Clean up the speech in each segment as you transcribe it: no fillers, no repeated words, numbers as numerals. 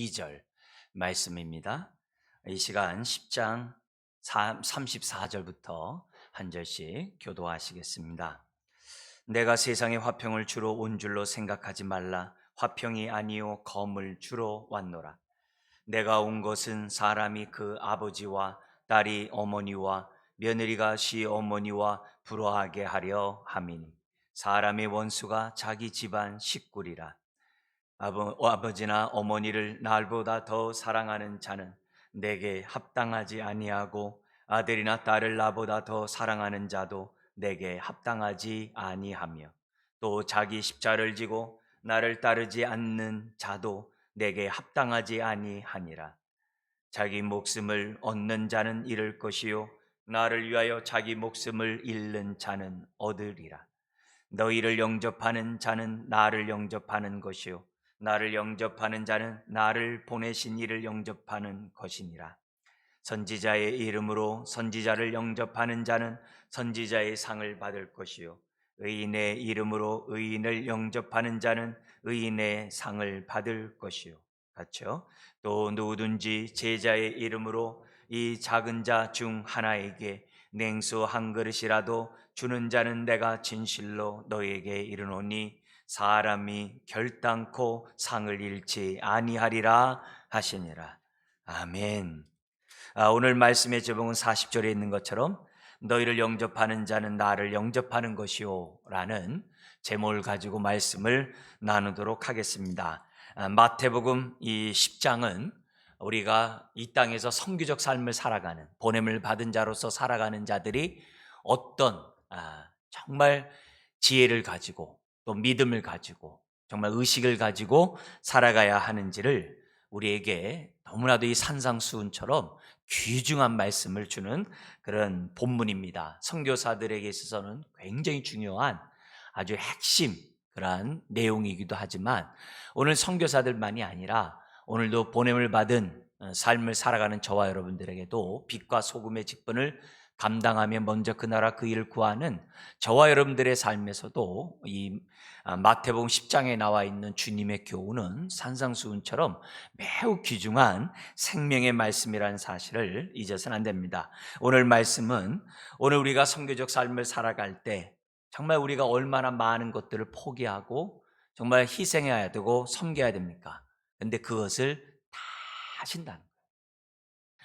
2절 말씀입니다. 이 시간 10장 34절부터 한 절씩 교도하시겠습니다. 내가 세상의 화평을 주로 온 줄로 생각하지 말라. 화평이 아니요 검을 주로 왔노라. 내가 온 것은 사람이 그 아버지와 딸이 어머니와 며느리가 시어머니와 불화하게 하려 함이니 사람의 원수가 자기 집안 식구리라. 아버지나 어머니를 날보다 더 사랑하는 자는 내게 합당하지 아니하고 아들이나 딸을 나보다 더 사랑하는 자도 내게 합당하지 아니하며 또 자기 십자를 지고 나를 따르지 않는 자도 내게 합당하지 아니하니라. 자기 목숨을 얻는 자는 잃을 것이요 나를 위하여 자기 목숨을 잃는 자는 얻으리라. 너희를 영접하는 자는 나를 영접하는 것이요 나를 영접하는 자는 나를 보내신 이를 영접하는 것이니라. 선지자의 이름으로 선지자를 영접하는 자는 선지자의 상을 받을 것이요 의인의 이름으로 의인을 영접하는 자는 의인의 상을 받을 것이요 같죠. 또 누구든지 제자의 이름으로 이 작은 자 중 하나에게 냉수 한 그릇이라도 주는 자는 내가 진실로 너에게 이르노니 사람이 결단코 상을 잃지 아니하리라 하시니라. 아멘. 오늘 말씀의 제목은 40절에 있는 것처럼 너희를 영접하는 자는 나를 영접하는 것이요 라는 제목을 가지고 말씀을 나누도록 하겠습니다. 마태복음 이 10장은 우리가 이 땅에서 선교적 삶을 살아가는, 보냄을 받은 자로서 살아가는 자들이 어떤 정말 지혜를 가지고 또 믿음을 가지고 정말 의식을 가지고 살아가야 하는지를 우리에게 너무나도 이 산상수훈처럼 귀중한 말씀을 주는 그런 본문입니다. 선교사들에게 있어서는 굉장히 중요한 아주 핵심 그러한 내용이기도 하지만 오늘 선교사들만이 아니라 오늘도 보냄을 받은 삶을 살아가는 저와 여러분들에게도 빛과 소금의 직분을 감당하며 먼저 그 나라 그 일을 구하는 저와 여러분들의 삶에서도 이 마태복음 10장에 나와 있는 주님의 교훈은 산상수훈처럼 매우 귀중한 생명의 말씀이라는 사실을 잊어서는 안 됩니다. 오늘 말씀은 오늘 우리가 선교적 삶을 살아갈 때 정말 우리가 얼마나 많은 것들을 포기하고 정말 희생해야 되고 섬겨야 됩니까? 근데 그것을 다 하신다는 거예요.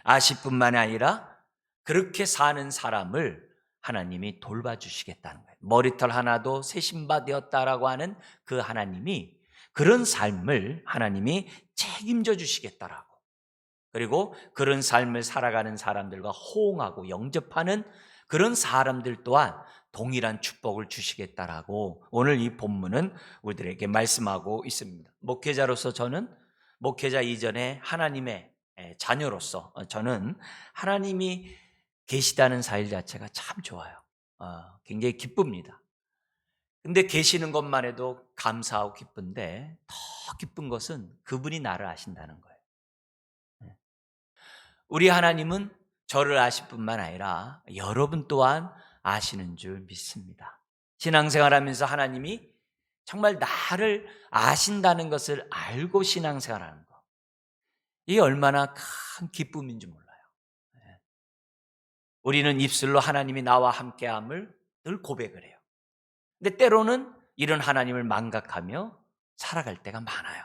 아시뿐만이 아니라 그렇게 사는 사람을 하나님이 돌봐주시겠다는 거예요. 머리털 하나도 새 신바 되었다라고 하는 그 하나님이 그런 삶을 하나님이 책임져 주시겠다라고, 그리고 그런 삶을 살아가는 사람들과 호응하고 영접하는 그런 사람들 또한 동일한 축복을 주시겠다라고 오늘 이 본문은 우리들에게 말씀하고 있습니다. 목회자로서 저는 목회자 이전에 하나님의 자녀로서 저는 하나님이 계시다는 사실 자체가 참 좋아요. 굉장히 기쁩니다. 근데 계시는 것만 해도 감사하고 기쁜데 더 기쁜 것은 그분이 나를 아신다는 거예요. 우리 하나님은 저를 아실 뿐만 아니라 여러분 또한 아시는 줄 믿습니다. 신앙생활하면서 하나님이 정말 나를 아신다는 것을 알고 신앙생활하는 것, 이게 얼마나 큰 기쁨인지 몰라요. 우리는 입술로 하나님이 나와 함께함을 늘 고백을 해요. 근데 때로는 이런 하나님을 망각하며 살아갈 때가 많아요.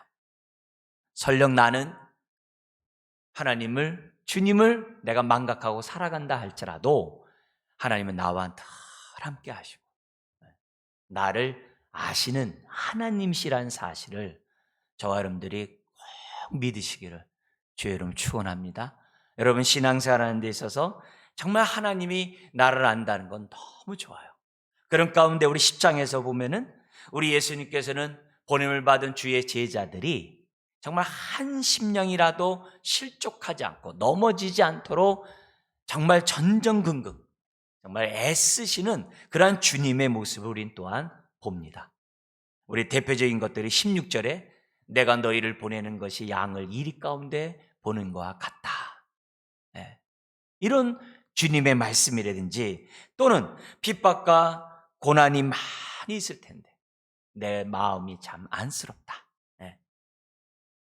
설령 나는 하나님을, 주님을 내가 망각하고 살아간다 할지라도 하나님은 나와 늘 함께 하시고 나를 아시는 하나님이시라는 사실을 저와 여러분들이 꼭 믿으시기를 주의 이름 축원합니다. 여러분 신앙생활하는 데 있어서 정말 하나님이 나를 안다는 건 너무 좋아요. 그런 가운데 우리 10장에서 보면은 우리 예수님께서는 보냄을 받은 주의 제자들이 정말 한 심령이라도 실족하지 않고 넘어지지 않도록 정말 전전긍긍 정말 애쓰시는 그러한 주님의 모습을 우린 또한 봅니다. 우리 대표적인 것들이 16절에 내가 너희를 보내는 것이 양을 이리 가운데 보는 것과 같다. 이런 주님의 말씀이라든지 또는 핍박과 고난이 많이 있을 텐데 내 마음이 참 안쓰럽다.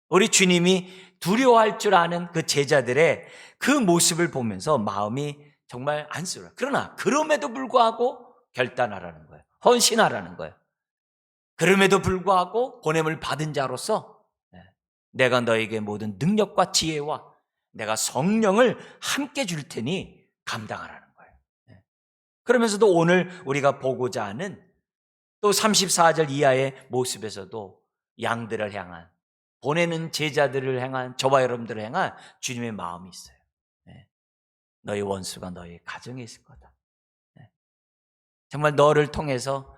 우리 주님이 두려워할 줄 아는 그 제자들의 그 모습을 보면서 마음이 정말 안쓰러워요. 그러나 그럼에도 불구하고 결단하라는 거예요. 헌신하라는 거예요. 그럼에도 불구하고 보냄을 받은 자로서 내가 너에게 모든 능력과 지혜와 내가 성령을 함께 줄 테니 감당하라는 거예요. 그러면서도 오늘 우리가 보고자 하는 또 34절 이하의 모습에서도 양들을 향한, 보내는 제자들을 향한, 저와 여러분들을 향한 주님의 마음이 있어요. 너희 원수가 너희 가정에 있을 거다. 정말 너를 통해서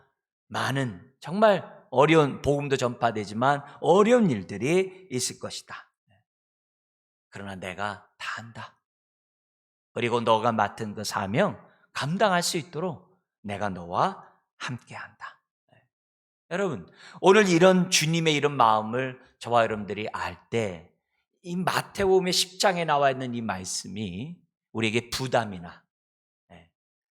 많은 정말 어려운, 복음도 전파되지만 어려운 일들이 있을 것이다. 그러나 내가 다 한다. 그리고 너가 맡은 그 사명 감당할 수 있도록 내가 너와 함께한다. 여러분, 오늘 이런 주님의 이런 마음을 저와 여러분들이 알 때 이 마태복음의 10장에 나와 있는 이 말씀이 우리에게 부담이나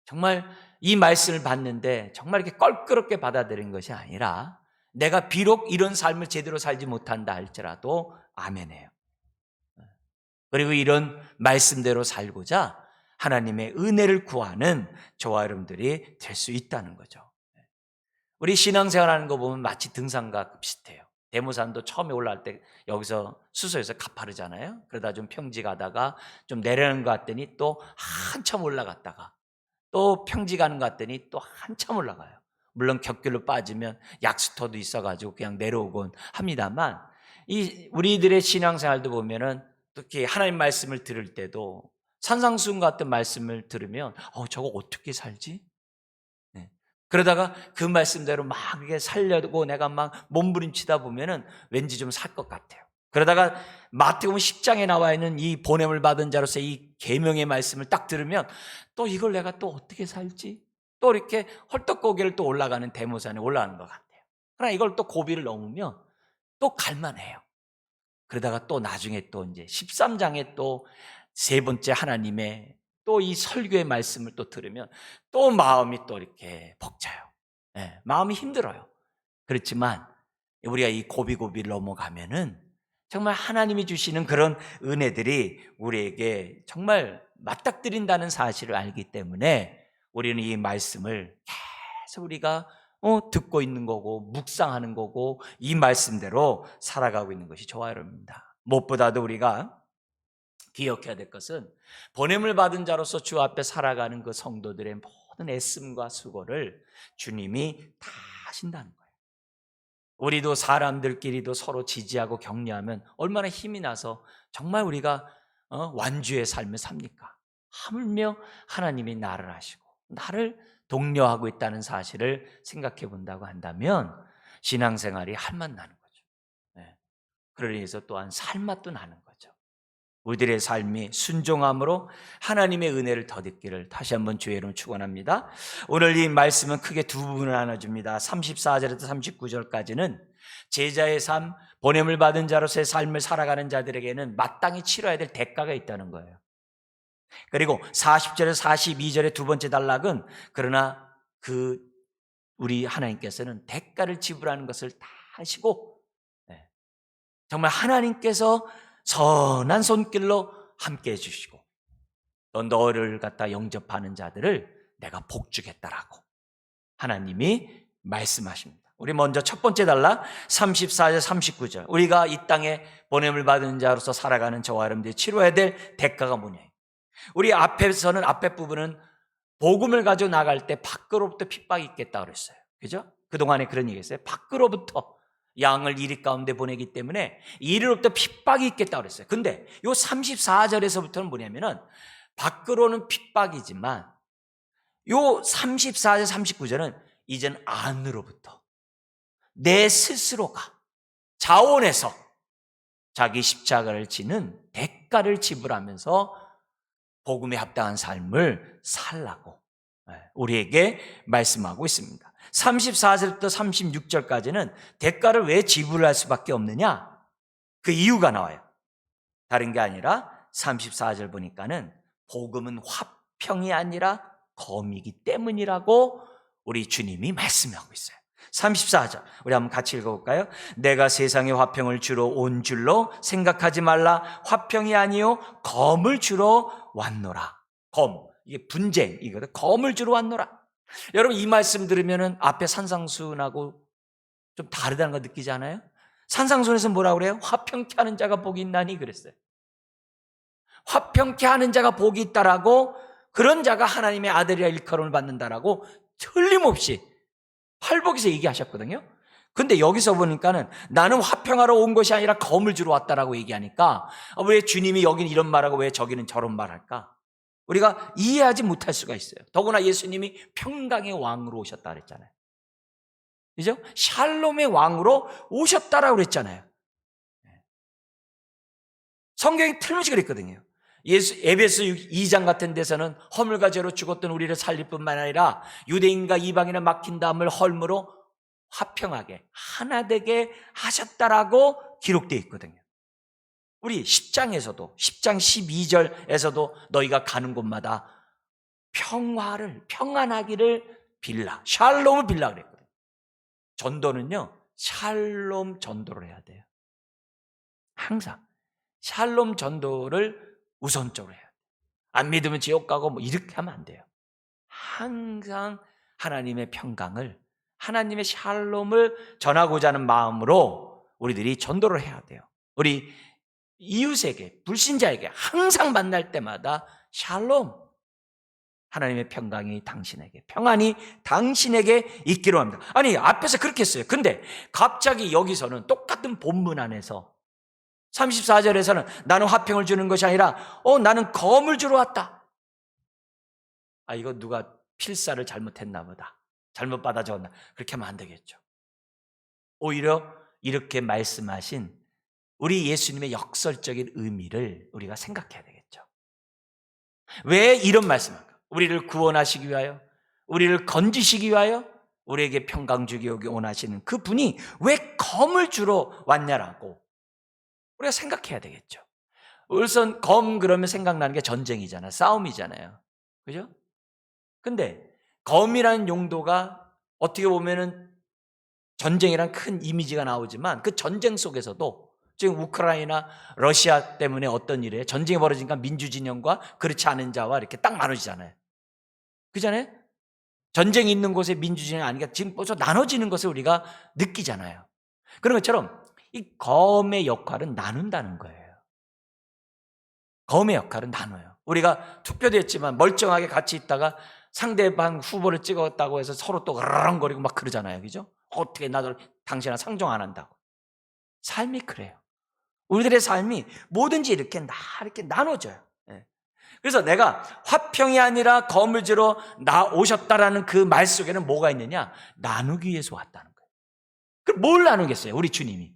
정말 이 말씀을 받는데 정말 이렇게 껄끄럽게 받아들인 것이 아니라 내가 비록 이런 삶을 제대로 살지 못한다 할지라도 아멘해요. 그리고 이런 말씀대로 살고자 하나님의 은혜를 구하는 저와 여러분들이 될 수 있다는 거죠. 우리 신앙생활하는 거 보면 마치 등산과 비슷해요. 대모산도 처음에 올라갈 때 여기서 수소에서 가파르잖아요. 그러다 좀 평지가다가 좀 내려가는 것 같더니 또 한참 올라갔다가 또 평지 가는 것 같더니 또 한참 올라가요. 물론 격길로 빠지면 약수터도 있어가지고 그냥 내려오곤 합니다만 이 우리들의 신앙생활도 보면은 특히 하나님 말씀을 들을 때도 산상수훈 같은 말씀을 들으면 저거 어떻게 살지? 그러다가 그 말씀대로 막 이게 살려고 내가 막 몸부림치다 보면은 왠지 좀 살 것 같아요. 그러다가 마태복음 10장에 나와 있는 이 보냄을 받은 자로서 이 계명의 말씀을 딱 들으면 또 이걸 내가 또 어떻게 살지? 또 이렇게 헐떡고개를 또 올라가는 대모산에 올라가는 것 같아요. 그러나 이걸 또 고비를 넘으면 또 갈만해요. 그러다가 또 나중에 또 이제 13장에 또 세 번째 하나님의 또 이 설교의 말씀을 또 들으면 또 마음이 또 이렇게 벅차요. 마음이 힘들어요. 그렇지만 우리가 이 고비고비를 넘어가면은 정말 하나님이 주시는 그런 은혜들이 우리에게 정말 맞닥뜨린다는 사실을 알기 때문에 우리는 이 말씀을 계속 우리가 듣고 있는 거고 묵상하는 거고 이 말씀대로 살아가고 있는 것이 저와 여러분입니다. 무엇보다도 우리가 기억해야 될 것은 보냄을 받은 자로서 주 앞에 살아가는 그 성도들의 모든 애씀과 수고를 주님이 다 하신다는 거예요. 우리도 사람들끼리도 서로 지지하고 격려하면 얼마나 힘이 나서 정말 우리가 완주의 삶을 삽니까? 하물며 하나님이 나를 하시고 나를 독려하고 있다는 사실을 생각해 본다고 한다면 신앙생활이 할맛 나는 거죠. 그러기 위해서 또한 살맛도 나는 거죠. 우리들의 삶이 순종함으로 하나님의 은혜를 덧입기를 다시 한번 주의 이름으로 축원합니다. 오늘 이 말씀은 크게 두 부분을 나눠줍니다. 34절에서 39절까지는 제자의 삶, 보냄을 받은 자로서의 삶을 살아가는 자들에게는 마땅히 치러야 될 대가가 있다는 거예요. 그리고 40절에서 42절의 두 번째 단락은 그러나 우리 하나님께서는 대가를 지불하는 것을 다 하시고 정말 하나님께서 선한 손길로 함께 해주시고 또 너를 갖다 영접하는 자들을 내가 복주겠다라고 하나님이 말씀하십니다. 우리 먼저 첫 번째 단락 34절 39절 우리가 이 땅에 보냄을 받은 자로서 살아가는 저와 여러분들이 치러야 될 대가가 뭐냐. 우리 앞에서는 앞에 부분은 복음을 가지고 나갈 때 밖으로부터 핍박이 있겠다 그랬어요. 그죠? 그동안에 그런 얘기 했어요. 밖으로부터 양을 이리 가운데 보내기 때문에 이리로부터 핍박이 있겠다 그랬어요. 근데 요 34절에서부터는 뭐냐면은 밖으로는 핍박이지만 요 34절 39절은 이젠 안으로부터 내 스스로가 자원해서 자기 십자가를 지는 대가를 지불하면서 복음에 합당한 삶을 살라고 우리에게 말씀하고 있습니다. 34절부터 36절까지는 대가를 왜 지불할 수밖에 없느냐? 그 이유가 나와요. 다른 게 아니라 34절 보니까는 복음은 화평이 아니라 검이기 때문이라고 우리 주님이 말씀하고 있어요. 34절 우리 한번 같이 읽어볼까요? 내가 세상의 화평을 주러 온 줄로 생각하지 말라. 화평이 아니요 검을 주러 왔노라. 검, 이게 분쟁이거든. 검을 주러 왔노라. 여러분 이 말씀 들으면 앞에 산상수훈하고 좀 다르다는 거 느끼지 않아요? 산상수훈에서 뭐라고 그래요? 화평케 하는 자가 복이 있나니 그랬어요. 화평케 하는 자가 복이 있다라고, 그런 자가 하나님의 아들이라 일컬음을 받는다라고 틀림없이 팔복에서 얘기하셨거든요. 근데 여기서 보니까는 나는 화평하러 온 것이 아니라 검을 주러 왔다라고 얘기하니까 왜 주님이 여긴 이런 말하고 왜 저기는 저런 말할까? 우리가 이해하지 못할 수가 있어요. 더구나 예수님이 평강의 왕으로 오셨다 그랬잖아요. 그죠? 샬롬의 왕으로 오셨다라고 그랬잖아요. 성경이 틀림없이 그랬거든요. 에베소 2장 같은 데서는 허물과 죄로 죽었던 우리를 살릴 뿐만 아니라 유대인과 이방인을 막힌 다음을 헐므로 화평하게 하나 되게 하셨다라고 기록되어 있거든요. 우리 10장에서도 10장 12절에서도 너희가 가는 곳마다 평안하기를 빌라, 샬롬을 빌라 그랬거든요. 전도는요 샬롬 전도를 해야 돼요. 항상 샬롬 전도를 우선적으로 해야 돼요. 안 믿으면 지옥 가고 뭐 이렇게 하면 안 돼요. 항상 하나님의 평강을, 하나님의 샬롬을 전하고자 하는 마음으로 우리들이 전도를 해야 돼요. 우리 이웃에게, 불신자에게 항상 만날 때마다 샬롬, 하나님의 평강이 당신에게, 평안이 당신에게 있기로 합니다. 아니 앞에서 그렇게 했어요. 근데 갑자기 여기서는 똑같은 본문 안에서 34절에서는 나는 화평을 주는 것이 아니라 나는 검을 주러 왔다. 이거 누가 필사를 잘못했나 보다, 잘못 받아 적었나, 그렇게 하면 안 되겠죠. 오히려 이렇게 말씀하신 우리 예수님의 역설적인 의미를 우리가 생각해야 되겠죠. 왜 이런 말씀할까? 우리를 구원하시기 위하여, 우리를 건지시기 위하여, 우리에게 평강 주기 원하시는 그 분이 왜 검을 주러 왔냐라고 우리가 생각해야 되겠죠. 우선 검 그러면 생각나는 게 전쟁이잖아요. 싸움이잖아요. 그죠? 근데 검이라는 용도가 어떻게 보면은 전쟁이란 큰 이미지가 나오지만 그 전쟁 속에서도 지금 우크라이나, 러시아 때문에 어떤 일에 전쟁이 벌어지니까 민주진영과 그렇지 않은 자와 이렇게 딱 나눠지잖아요. 그잖아요? 전쟁이 있는 곳에 민주진영이 아니니까 지금 벌써 나눠지는 것을 우리가 느끼잖아요. 그런 것처럼 이 검의 역할은 나눈다는 거예요. 검의 역할은 나눠요. 우리가 투표도 했지만 멀쩡하게 같이 있다가 상대방 후보를 찍었다고 해서 서로 또 으르렁거리고 막 그러잖아요. 그죠? 어떻게 나도 당신아 상종 안 한다고. 삶이 그래요. 우리들의 삶이 뭐든지 이렇게 나눠져요. 그래서 내가 화평이 아니라 검을 주러 오셨다라는 그 말 속에는 뭐가 있느냐? 나누기 위해서 왔다는 거예요. 그럼 뭘 나누겠어요? 우리 주님이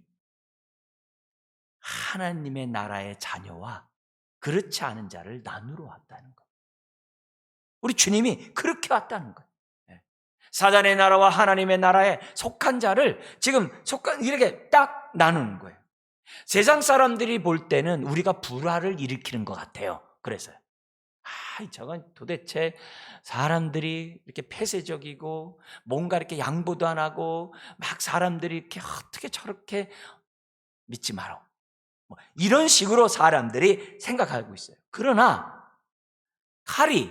하나님의 나라의 자녀와 그렇지 않은 자를 나누러 왔다는 거예요. 우리 주님이 그렇게 왔다는 거예요. 사단의 나라와 하나님의 나라에 속한 자를 지금 이렇게 딱 나누는 거예요. 세상 사람들이 볼 때는 우리가 불화를 일으키는 것 같아요. 그래서요. 저건 도대체 사람들이 이렇게 폐쇄적이고 뭔가 이렇게 양보도 안 하고 막 사람들이 이렇게 어떻게 저렇게 믿지 마라. 이런 식으로 사람들이 생각하고 있어요. 그러나 칼이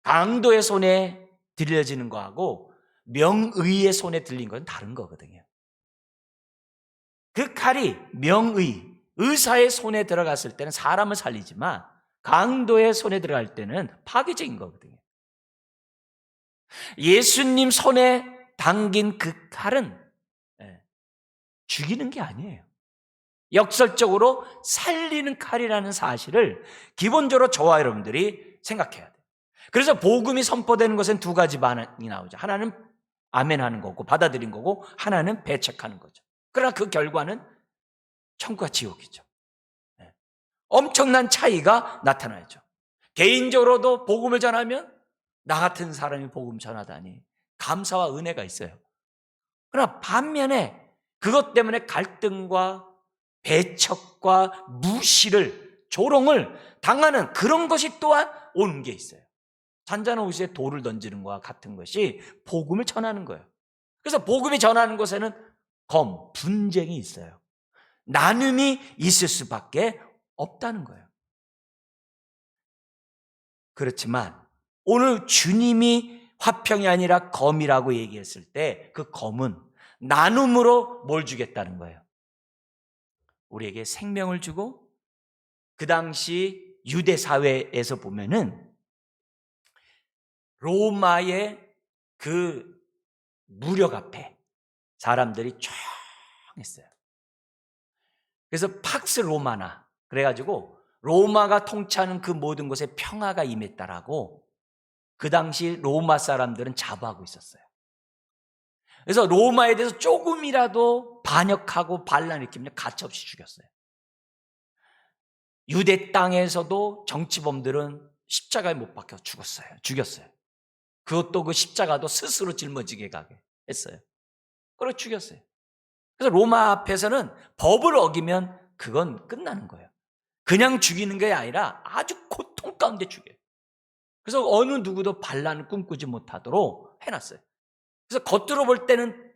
강도의 손에 들려지는 거하고 명의의 손에 들린 건 다른 거거든요. 그 칼이 의사의 손에 들어갔을 때는 사람을 살리지만 강도의 손에 들어갈 때는 파괴적인 거거든요. 예수님 손에 당긴 그 칼은 죽이는 게 아니에요. 역설적으로 살리는 칼이라는 사실을 기본적으로 저와 여러분들이 생각해야 돼요. 그래서 복음이 선포되는 것은 두 가지 반응이 나오죠. 하나는 아멘하는 거고 받아들인 거고, 하나는 배척하는 거죠. 그러나 그 결과는 천국과 지옥이죠. 엄청난 차이가 나타나죠. 개인적으로도 복음을 전하면 나 같은 사람이 복음 전하다니 감사와 은혜가 있어요. 그러나 반면에 그것 때문에 갈등과 배척과 무시를, 조롱을 당하는 그런 것이 또한 오는 게 있어요. 잔잔한 옷에 돌을 던지는 것과 같은 것이 복음을 전하는 거예요. 그래서 복음이 전하는 곳에는 분쟁이 있어요. 나눔이 있을 수밖에 없다는 거예요. 그렇지만 오늘 주님이 화평이 아니라 검이라고 얘기했을 때 그 검은 나눔으로 뭘 주겠다는 거예요? 우리에게 생명을 주고, 그 당시 유대 사회에서 보면은 로마의 그 무력 앞에 사람들이 조용했어요. 그래서 팍스 로마나 그래가지고 로마가 통치하는 그 모든 곳에 평화가 임했다라고 그 당시 로마 사람들은 자부하고 있었어요. 그래서 로마에 대해서 조금이라도 반역하고 반란 일으키면 가차없이 죽였어요. 유대 땅에서도 정치범들은 십자가에 못 박혀 죽였어요. 그것도 그 십자가도 스스로 짊어지게 가게 했어요. 그리고 죽였어요. 그래서 로마 앞에서는 법을 어기면 그건 끝나는 거예요. 그냥 죽이는 게 아니라 아주 고통 가운데 죽여요. 그래서 어느 누구도 반란을 꿈꾸지 못하도록 해놨어요. 그래서 겉으로 볼 때는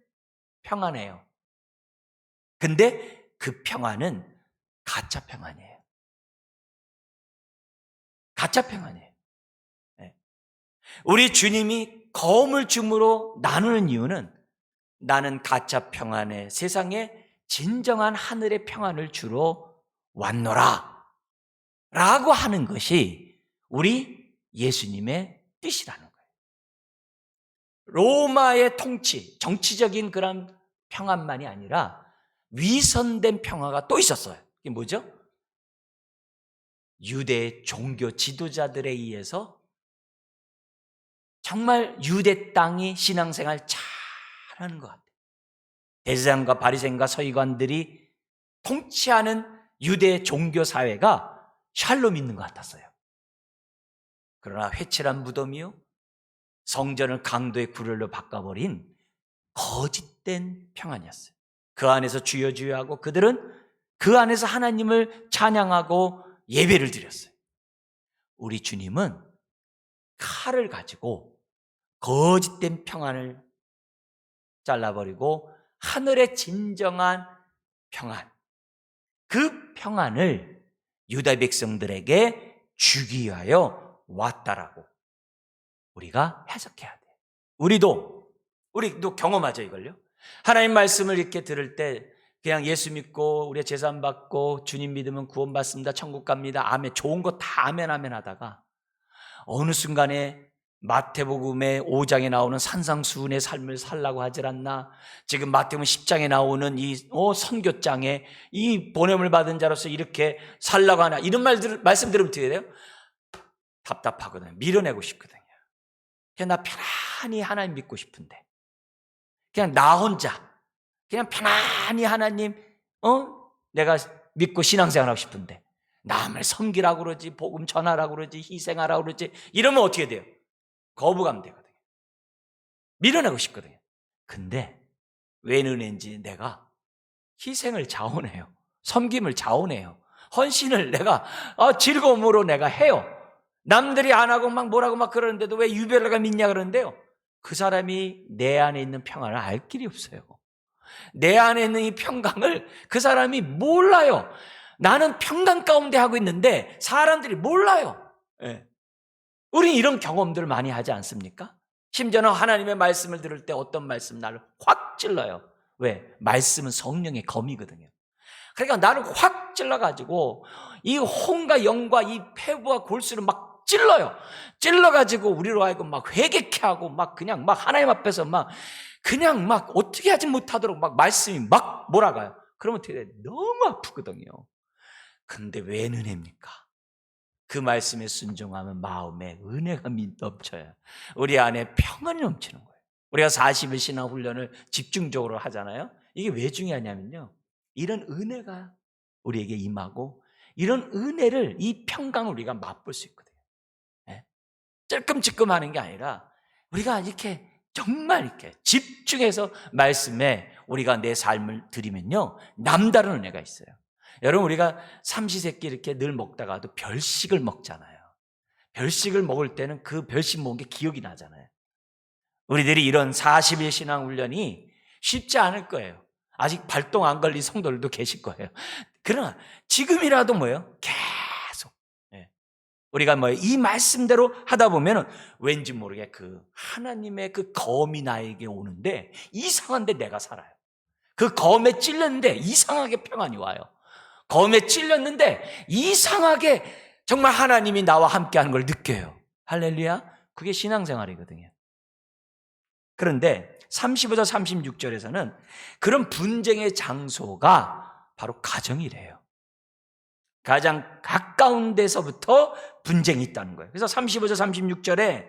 평안해요. 근데 그 평안은 가짜 평안이에요. 가짜 평안이에요. 네. 우리 주님이 검을 줌으로 나누는 이유는 나는 가짜 평안에 세상에 진정한 하늘의 평안을 주러 왔노라 라고 하는 것이 우리 예수님의 뜻이라는 거예요. 로마의 통치, 정치적인 그런 평안만이 아니라 위선된 평화가 또 있었어요. 이게 뭐죠? 유대 종교 지도자들에 의해서 정말 유대 땅이 신앙생활 잘하는 것 같아요. 대제사장과 바리새인과 서기관들이 통치하는 유대 종교 사회가 샬롬 있는 것 같았어요. 그러나 회칠한 무덤이요, 성전을 강도의 굴혈로 바꿔버린 거짓된 평안이었어요. 그 안에서 주여 주여 하고 그들은 그 안에서 하나님을 찬양하고 예배를 드렸어요. 우리 주님은 칼을 가지고 거짓된 평안을 잘라버리고 하늘의 진정한 평안, 그 평안을 유다 백성들에게 주기 위하여 왔다라고 우리가 해석해야 돼요. 우리도 경험하죠, 이걸요. 하나님 말씀을 이렇게 들을 때 그냥 예수 믿고 우리가 제산 받고 주님 믿으면 구원받습니다, 천국 갑니다, 아멘, 좋은 거 다 아멘 아멘 하다가 어느 순간에 마태복음의 5장에 나오는 산상수훈의 삶을 살라고 하질 않나, 지금 마태복음 10장에 나오는 이 선교장에 이 보냄을 받은 자로서 이렇게 살라고 하나, 이런 말씀 들으면 어떻게 돼요? 답답하거든요. 밀어내고 싶거든요. 그냥 나 편안히 하나님 믿고 싶은데, 그냥 나 혼자 그냥 편안히 하나님 내가 믿고 신앙생활하고 싶은데 남을 섬기라고 그러지, 복음 전하라고 그러지, 희생하라고 그러지, 이러면 어떻게 돼요? 거부감 되거든요. 밀어내고 싶거든요. 근데 왜 은혜인지 내가 희생을 자원해요. 섬김을 자원해요. 헌신을 내가 즐거움으로 내가 해요. 남들이 안 하고 막 뭐라고 막 그러는데도 왜 유별나가 믿냐 그러는데요, 그 사람이 내 안에 있는 평안을 알 길이 없어요. 내 안에 있는 이 평강을 그 사람이 몰라요. 나는 평강 가운데 하고 있는데 사람들이 몰라요. 네. 우린 이런 경험들을 많이 하지 않습니까? 심지어는 하나님의 말씀을 들을 때 어떤 말씀 나를 확 찔러요. 왜? 말씀은 성령의 검이거든요. 그러니까 나를 확 찔러가지고 이 혼과 영과 이 폐부와 골수를 막 찔러가지고 우리로 하여금 막 회개케 하고 막 그냥 막 하나님 앞에서 막 그냥 막 어떻게 하지 못하도록 막 말씀이 막 몰아가요. 그러면 어떻게 돼? 너무 아프거든요. 근데 왜 은혜입니까? 그 말씀에 순종하면 마음에 은혜가 넘쳐요. 우리 안에 평안이 넘치는 거예요. 우리가 40일 신앙 훈련을 집중적으로 하잖아요. 이게 왜 중요하냐면요, 이런 은혜가 우리에게 임하고 이런 은혜를, 이 평강을 우리가 맛볼 수 있거든요. 네? 찔끔찔끔하는 게 아니라 우리가 이렇게 정말 이렇게 집중해서 말씀에 우리가 내 삶을 드리면요, 남다른 은혜가 있어요. 여러분, 우리가 삼시세끼 이렇게 늘 먹다가도 별식을 먹잖아요. 별식을 먹을 때는 그 별식 먹은 게 기억이 나잖아요. 우리들이 이런 40일 신앙 훈련이 쉽지 않을 거예요. 아직 발동 안 걸린 성도들도 계실 거예요. 그러나 지금이라도 뭐예요? 계속 우리가 이 말씀대로 하다 보면은 왠지 모르게 그 하나님의 그 검이 나에게 오는데 이상한데 내가 살아요. 그 검에 찔렸는데 이상하게 평안이 와요. 검에 찔렸는데 이상하게 정말 하나님이 나와 함께하는 걸 느껴요. 할렐루야. 그게 신앙생활이거든요. 그런데 35절 36절에서는 그런 분쟁의 장소가 바로 가정이래요. 가장 가까운 데서부터 분쟁이 있다는 거예요. 그래서 35절 36절에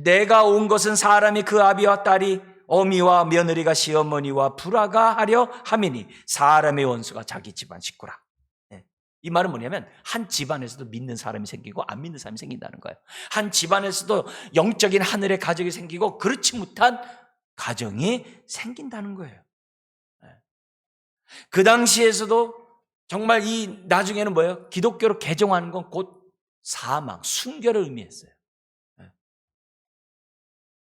내가 온 것은 사람이 그 아비와 딸이 어미와 며느리가 시어머니와 불화가 하려 함이니 사람의 원수가 자기 집안 식구라. 이 말은 뭐냐면 한 집안에서도 믿는 사람이 생기고 안 믿는 사람이 생긴다는 거예요. 한 집안에서도 영적인 하늘의 가정이 생기고 그렇지 못한 가정이 생긴다는 거예요. 그 당시에서도 정말 이 나중에는 뭐예요? 기독교로 개종하는 건 곧 사망, 순교를 의미했어요.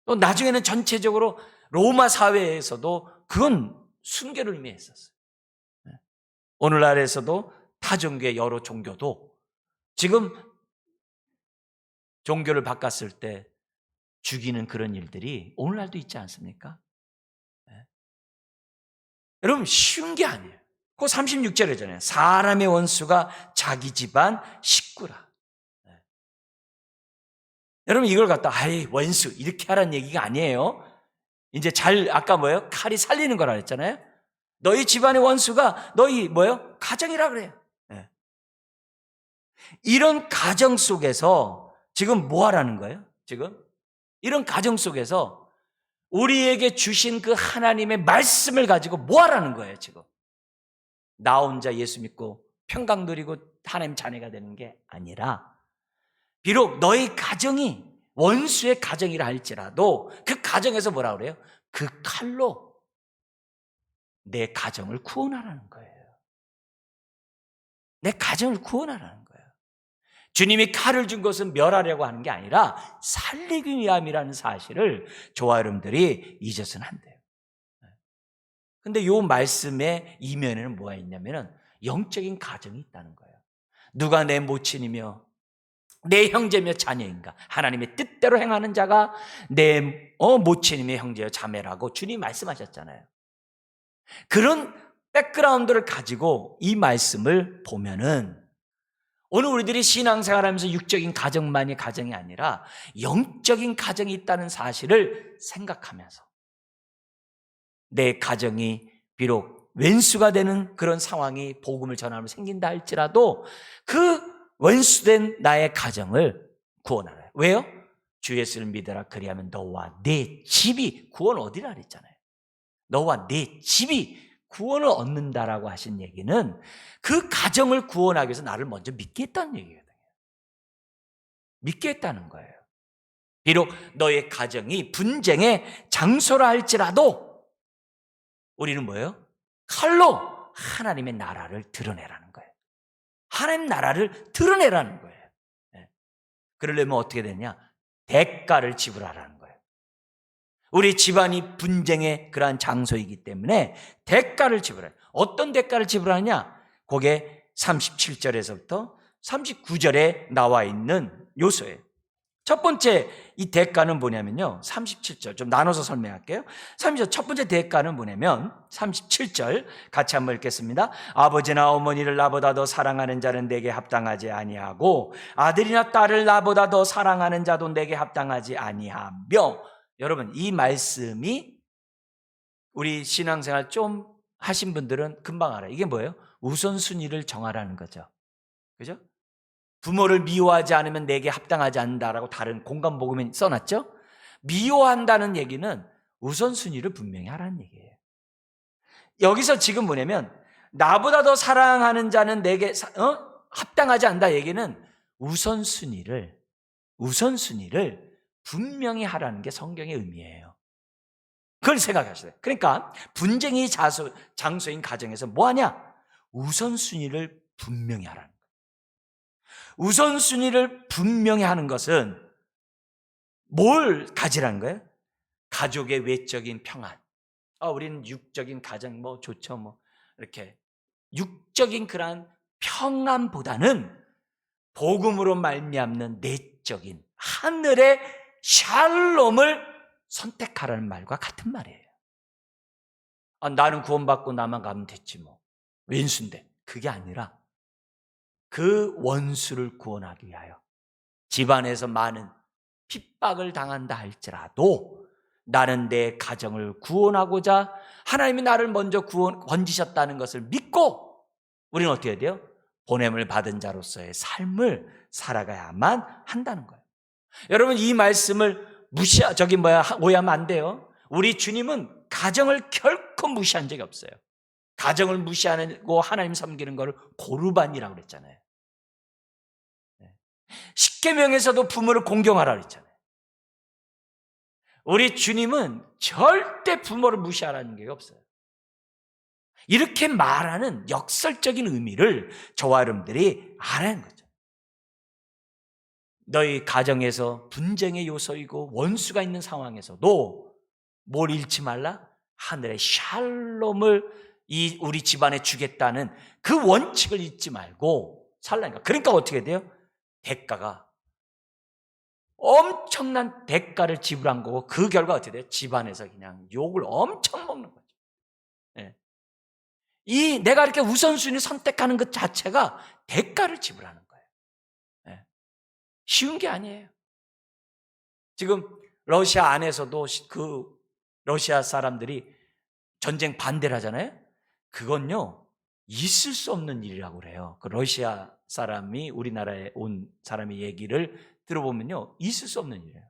또 나중에는 전체적으로 로마 사회에서도 그건 순교를 의미했었어요. 오늘날에서도 타종교의 여러 종교도 지금 종교를 바꿨을 때 죽이는 그런 일들이 오늘날도 있지 않습니까? 여러분 쉬운 게 아니에요. 그 36절이잖아요. 사람의 원수가 자기 집안 식구라. 여러분 이걸 갖다 원수 이렇게 하라는 얘기가 아니에요. 이제 아까 뭐예요? 칼이 살리는 거라 그랬잖아요. 너희 집안의 원수가 너희 가정이라 그래요. 이런 가정 속에서 지금 뭐 하라는 거예요? 지금 이런 가정 속에서 우리에게 주신 그 하나님의 말씀을 가지고 뭐 하라는 거예요? 지금 나 혼자 예수 믿고 평강 누리고 하나님 자녀가 되는 게 아니라 비록 너희 가정이 원수의 가정이라 할지라도 그 가정에서 뭐라 그래요? 그 칼로 내 가정을 구원하라는 거예요. 내 가정을 구원하라는 거예요. 주님이 칼을 준 것은 멸하려고 하는 게 아니라 살리기 위함이라는 사실을 저와 여러분들이 잊어서는 안 돼요. 근데 이 말씀의 이면에는 뭐가 있냐면은 영적인 가정이 있다는 거예요. 누가 내 모친이며 내 형제며 자녀인가? 하나님의 뜻대로 행하는 자가 내 모친이며 형제여 자매라고 주님이 말씀하셨잖아요. 그런 백그라운드를 가지고 이 말씀을 보면은 오늘 우리들이 신앙생활하면서 육적인 가정만이 가정이 아니라 영적인 가정이 있다는 사실을 생각하면서 내 가정이 비록 왼수가 되는 그런 상황이 복음을 전하면 생긴다 할지라도 그 왼수된 나의 가정을 구원하라. 왜요? 주 예수를 믿어라. 그리하면 너와 내 집이 구원 어디라 그랬잖아요. 너와 내 집이 구원을 얻는다라고 하신 얘기는 그 가정을 구원하기 위해서 나를 먼저 믿게 했다는 얘기거든요. 믿게 했다는 거예요. 비록 너의 가정이 분쟁의 장소라 할지라도 우리는 뭐예요? 칼로 하나님의 나라를 드러내라는 거예요. 하나님 나라를 드러내라는 거예요. 그러려면 어떻게 되냐? 대가를 지불하라는 거예요. 우리 집안이 분쟁의 그러한 장소이기 때문에 대가를 지불해요. 어떤 대가를 지불하느냐? 그게 37절에서부터 39절에 나와 있는 요소예요. 첫 번째 이 대가는 뭐냐면요. 37절 좀 나눠서 설명할게요. 37절 첫 번째 대가는 뭐냐면 37절 같이 한번 읽겠습니다. 아버지나 어머니를 나보다 더 사랑하는 자는 내게 합당하지 아니하고 아들이나 딸을 나보다 더 사랑하는 자도 내게 합당하지 아니하며. 여러분 이 말씀이 우리 신앙생활 좀 하신 분들은 금방 알아요. 이게 뭐예요? 우선순위를 정하라는 거죠. 그죠? 부모를 미워하지 않으면 내게 합당하지 않는다라고 다른 공간 복음에 써놨죠? 미워한다는 얘기는 우선순위를 분명히 하라는 얘기예요. 여기서 지금 뭐냐면 나보다 더 사랑하는 자는 내게 합당하지 않는다 얘기는 우선순위를 분명히 하라는 게 성경의 의미예요. 그걸 생각하셔야 돼요. 그러니까 분쟁의 장소인 가정에서 뭐하냐? 우선순위를 분명히 하라는 거예요. 우선순위를 분명히 하는 것은 뭘 가지라는 거예요? 가족의 외적인 평안. 우리는 육적인 가정 좋죠. 이렇게 육적인 그러한 평안보다는 복음으로 말미암는 내적인 하늘의 샬롬을 선택하라는 말과 같은 말이에요. 나는 구원받고 나만 가면 됐지 왼수인데. 그게 아니라 그 원수를 구원하기 위하여 집안에서 많은 핍박을 당한다 할지라도 나는 내 가정을 구원하고자 하나님이 나를 먼저 건지셨다는 것을 믿고 우리는 어떻게 해야 돼요? 보냄을 받은 자로서의 삶을 살아가야만 한다는 거예요. 여러분, 이 말씀을 오해하면 안 돼요. 우리 주님은 가정을 결코 무시한 적이 없어요. 가정을 무시하고 하나님 섬기는 것을 고르반이라고 그랬잖아요. 십계명에서도 부모를 공경하라 그랬잖아요. 우리 주님은 절대 부모를 무시하라는 게 없어요. 이렇게 말하는 역설적인 의미를 저와 여러분들이 알아야 하는 거죠. 너희 가정에서 분쟁의 요소이고 원수가 있는 상황에서도 뭘 잃지 말라? 하늘의 샬롬을 우리 집안에 주겠다는 그 원칙을 잊지 말고 살라니까. 그러니까 어떻게 돼요? 대가가 엄청난 대가를 지불한 거고 그 결과 어떻게 돼요? 집안에서 그냥 욕을 엄청 먹는 거죠. 내가 이렇게 우선순위 선택하는 것 자체가 대가를 지불하는 거예요. 쉬운 게 아니에요. 지금 러시아 안에서도 그 러시아 사람들이 전쟁 반대를 하잖아요. 그건요 있을 수 없는 일이라고 그래요. 그 러시아 사람이 우리나라에 온 사람의 얘기를 들어보면요 있을 수 없는 일이에요.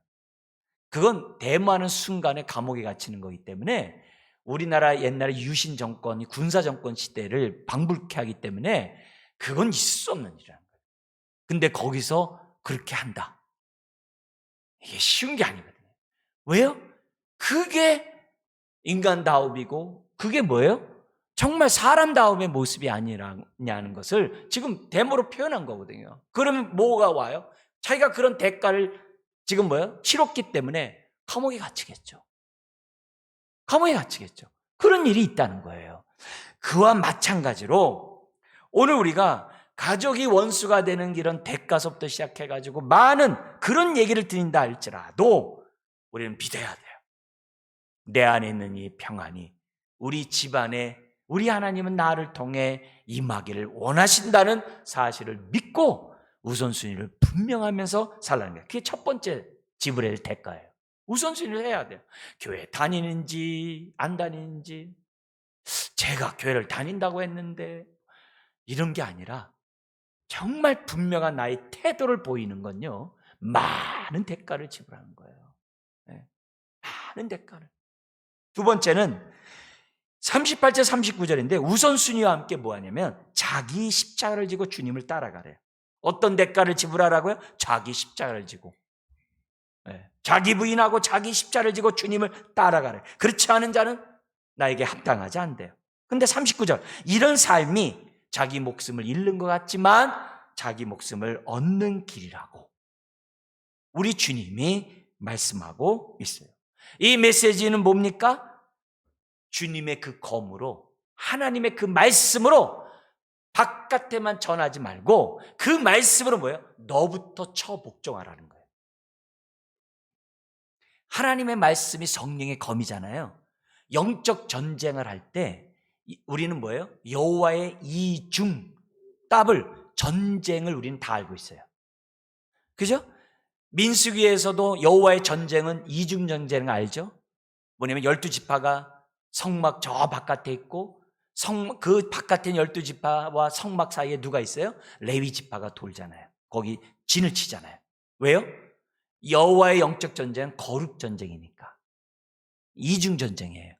그건 대모하는 순간에 감옥에 갇히는 거기 때문에 우리나라 옛날에 유신 정권이 군사 정권 시대를 방불케 하기 때문에 그건 있을 수 없는 일이라는 거예요. 근데 거기서 그렇게 한다. 이게 쉬운 게 아니거든요. 왜요? 그게 인간다움이고 그게 뭐예요? 정말 사람다움의 모습이 아니냐는 것을 지금 데모로 표현한 거거든요. 그러면 뭐가 와요? 자기가 그런 대가를 지금 치렀기 때문에 감옥에 갇히겠죠. 감옥에 갇히겠죠. 그런 일이 있다는 거예요. 그와 마찬가지로 오늘 우리가 가족이 원수가 되는 이런 대가서부터 시작해가지고 많은 그런 얘기를 드린다 할지라도 우리는 믿어야 돼요. 내 안에 있는 이 평안이 우리 집안에 우리 하나님은 나를 통해 임하기를 원하신다는 사실을 믿고 우선순위를 분명하면서 살라는 거예요. 그게 첫 번째 지불해야 될 대가예요. 우선순위를 해야 돼요. 교회 다니는지 안 다니는지, 제가 교회를 다닌다고 했는데 이런 게 아니라 정말 분명한 나의 태도를 보이는 건요 많은 대가를 지불하는 거예요. 많은 대가를. 두 번째는 38절 39절인데 우선순위와 함께 뭐하냐면 자기 십자가를 지고 주님을 따라가래요. 어떤 대가를 지불하라고요? 자기 십자가를 지고. 자기 부인하고 자기 십자가를 지고 주님을 따라가래. 그렇지 않은 자는 나에게 합당하지 않대요. 근데 39절, 이런 삶이 자기 목숨을 잃는 것 같지만 자기 목숨을 얻는 길이라고 우리 주님이 말씀하고 있어요. 이 메시지는 뭡니까? 주님의 그 검으로, 하나님의 그 말씀으로 바깥에만 전하지 말고 그 말씀으로 뭐예요? 너부터 복종하라는 거예요. 하나님의 말씀이 성령의 검이잖아요. 영적 전쟁을 할 때 우리는 뭐예요? 여호와의 이중 답을, 전쟁을 우리는 다 알고 있어요. 그죠? 민수기에서도 여호와의 전쟁은 이중 전쟁을 알죠? 뭐냐면 12지파가 성막 저 바깥에 있고 그 바깥에 12지파와 성막 사이에 누가 있어요? 레위 지파가 돌잖아요. 거기 진을 치잖아요. 왜요? 여호와의 영적 전쟁은 거룩 전쟁이니까. 이중 전쟁이에요.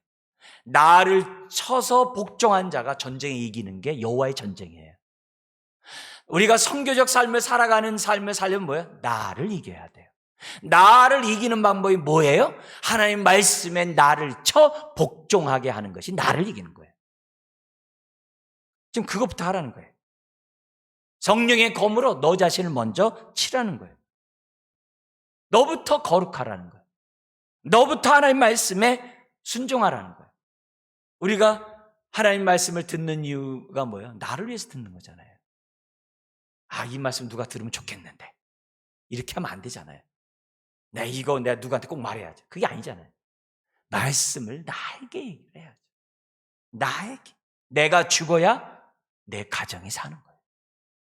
나를 쳐서 복종한 자가 전쟁에 이기는 게 여호와의 전쟁이에요. 우리가 선교적 삶을 살아가는 삶을 살려면 뭐예요? 나를 이겨야 돼요. 나를 이기는 방법이 뭐예요? 하나님 말씀에 나를 쳐 복종하게 하는 것이 나를 이기는 거예요. 지금 그것부터 하라는 거예요. 성령의 검으로 너 자신을 먼저 치라는 거예요. 너부터 거룩하라는 거예요. 너부터 하나님 말씀에 순종하라는 거예요. 우리가 하나님 말씀을 듣는 이유가 뭐예요? 나를 위해서 듣는 거잖아요. 아, 이 말씀 누가 들으면 좋겠는데. 이렇게 하면 안 되잖아요. 내가 누구한테 꼭 말해야지. 그게 아니잖아요. 말씀을 나에게 얘기를 해야죠. 나에게. 내가 죽어야 내 가정이 사는 거예요.